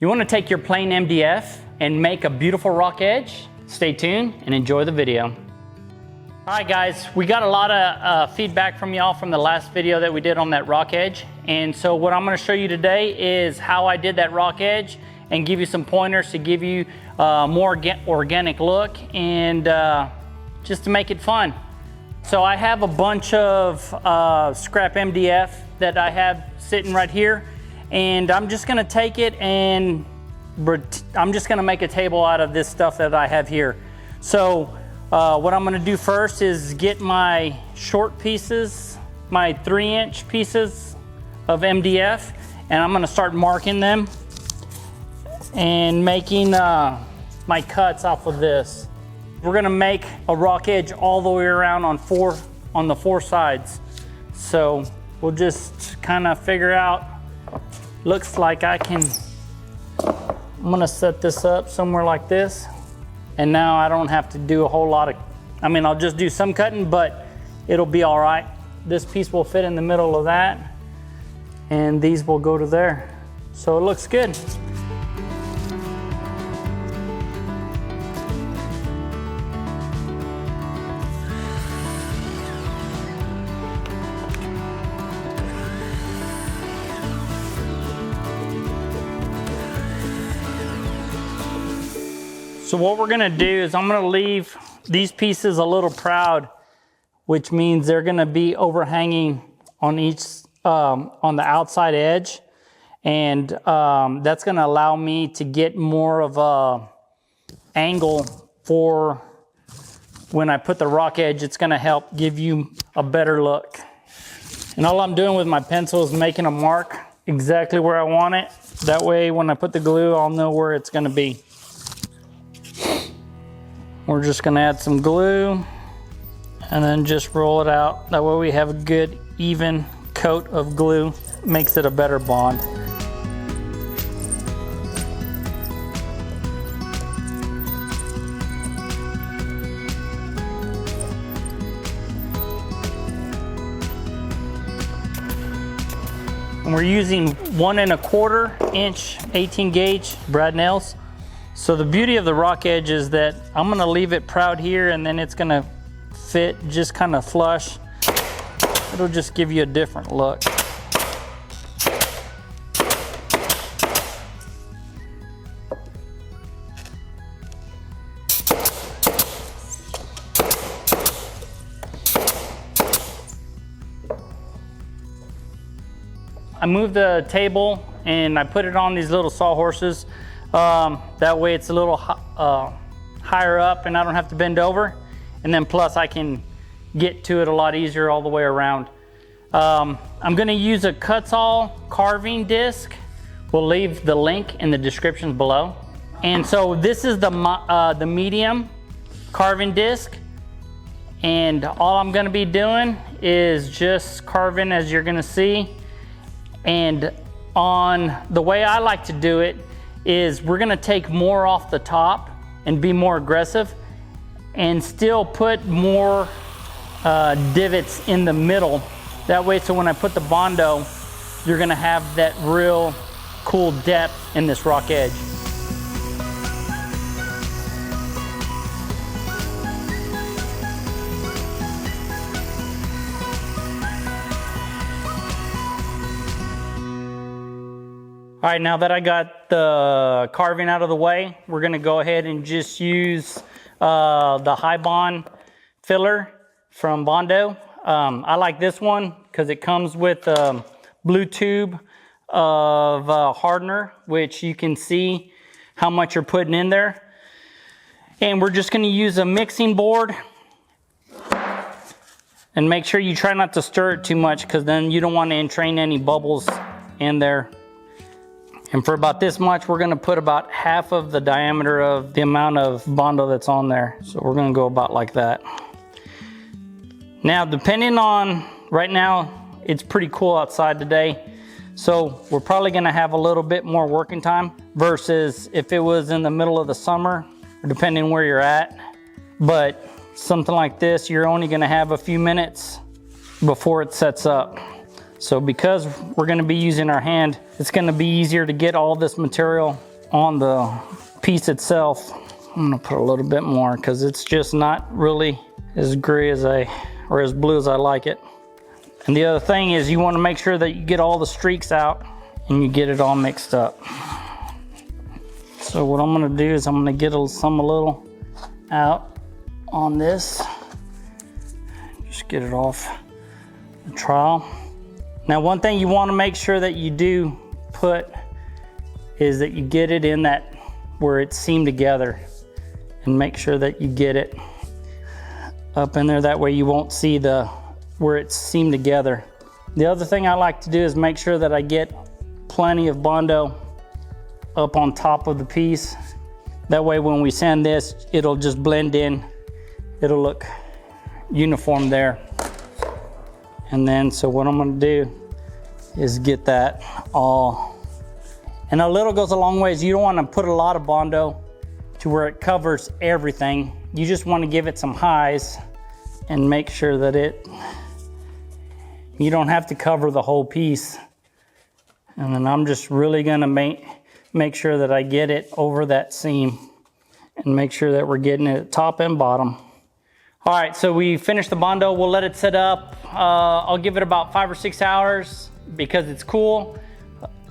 You want to take your plain MDF and make a beautiful rock edge? Stay tuned and enjoy the video. All right guys, we got a lot of feedback from y'all from the last video that we did on that rock edge. And so what I'm going to show you today is how I did that rock edge and give you some pointers to give you a more organic look and just to make it fun. So I have a bunch of scrap MDF that I have sitting right here. And I'm just gonna take it and I'm just gonna make a table out of this stuff that I have here. So what I'm gonna do first is get my short pieces, my 3-inch pieces of MDF, and I'm gonna start marking them and making my cuts off of this. We're gonna make a rock edge all the way around on the 4 sides. So we'll just kind of figure out. Looks like I'm gonna set this up somewhere like this. And now I don't have to do a whole lot of, I'll just do some cutting, but it'll be all right. This piece will fit in the middle of that, and these will go to there. So it looks good. So what we're gonna do is I'm gonna leave these pieces a little proud, which means they're gonna be overhanging on each, on the outside edge. And that's gonna allow me to get more of a angle for when I put the rock edge. It's gonna help give you a better look. And all I'm doing with my pencil is making a mark exactly where I want it. That way when I put the glue, I'll know where it's gonna be. We're just gonna add some glue and then just roll it out. That way we have a good even coat of glue. Makes it a better bond. And we're using 1 1/4 inch 18 gauge brad nails. So the beauty of the rock edge is that I'm gonna leave it proud here, and then it's gonna fit just kind of flush. It'll just give you a different look. I moved the table and I put it on these little sawhorses. That way it's a little higher up and I don't have to bend over. And then plus I can get to it a lot easier all the way around. I'm gonna use a Kutzall carving disc. We'll leave the link in the description below. And so this is the medium carving disc. And all I'm gonna be doing is just carving, as you're gonna see. And on the way I like to do it is we're gonna take more off the top and be more aggressive and still put more divots in the middle. That way, so when I put the Bondo, you're gonna have that real cool depth in this rock edge. All right, now that I got the carving out of the way, we're gonna go ahead and just use the high bond filler from Bondo. I like this one because it comes with a blue tube of hardener, which you can see how much you're putting in there. And we're just gonna use a mixing board. And make sure you try not to stir it too much, because then you don't want to entrain any bubbles in there. And for about this much, we're gonna put about half of the diameter of the amount of Bondo that's on there. So we're gonna go about like that. Now, depending on, right now, it's pretty cool outside today. So we're probably gonna have a little bit more working time versus if it was in the middle of the summer, or depending where you're at. But something like this, you're only gonna have a few minutes before it sets up. So because we're gonna be using our hand, it's gonna be easier to get all this material on the piece itself. I'm gonna put a little bit more because it's just not really as gray as or as blue as I like it. And the other thing is you want to make sure that you get all the streaks out and you get it all mixed up. So what I'm gonna do is I'm gonna get some a little out on this. Just get it off the trowel. Now one thing you want to make sure that you do put is that you get it in that where it's seamed together, and make sure that you get it up in there. That way you won't see where it's seamed together. The other thing I like to do is make sure that I get plenty of Bondo up on top of the piece. That way when we sand this, it'll just blend in. It'll look uniform there. And then, so what I'm gonna do is get that all, and a little goes a long ways. You don't wanna put a lot of Bondo to where it covers everything. You just wanna give it some highs and make sure that you don't have to cover the whole piece. And then I'm just really gonna make sure that I get it over that seam and make sure that we're getting it at top and bottom. All right, so we finished the Bondo. We'll let it sit up. I'll give it about 5 or 6 hours because it's cool.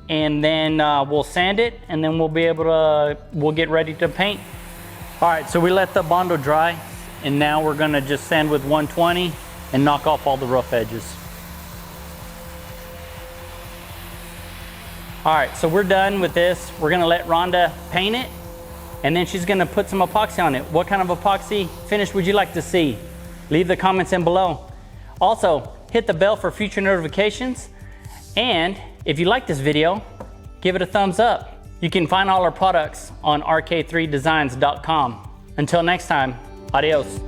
And then we'll sand it, and then we'll get ready to paint. All right, so we let the Bondo dry, and now we're gonna just sand with 120 and knock off all the rough edges. All right, so we're done with this. We're gonna let Rhonda paint it, and then she's gonna put some epoxy on it. What kind of epoxy finish would you like to see? Leave the comments in below. Also, hit the bell for future notifications. And if you like this video, give it a thumbs up. You can find all our products on RK3designs.com. Until next time, adios.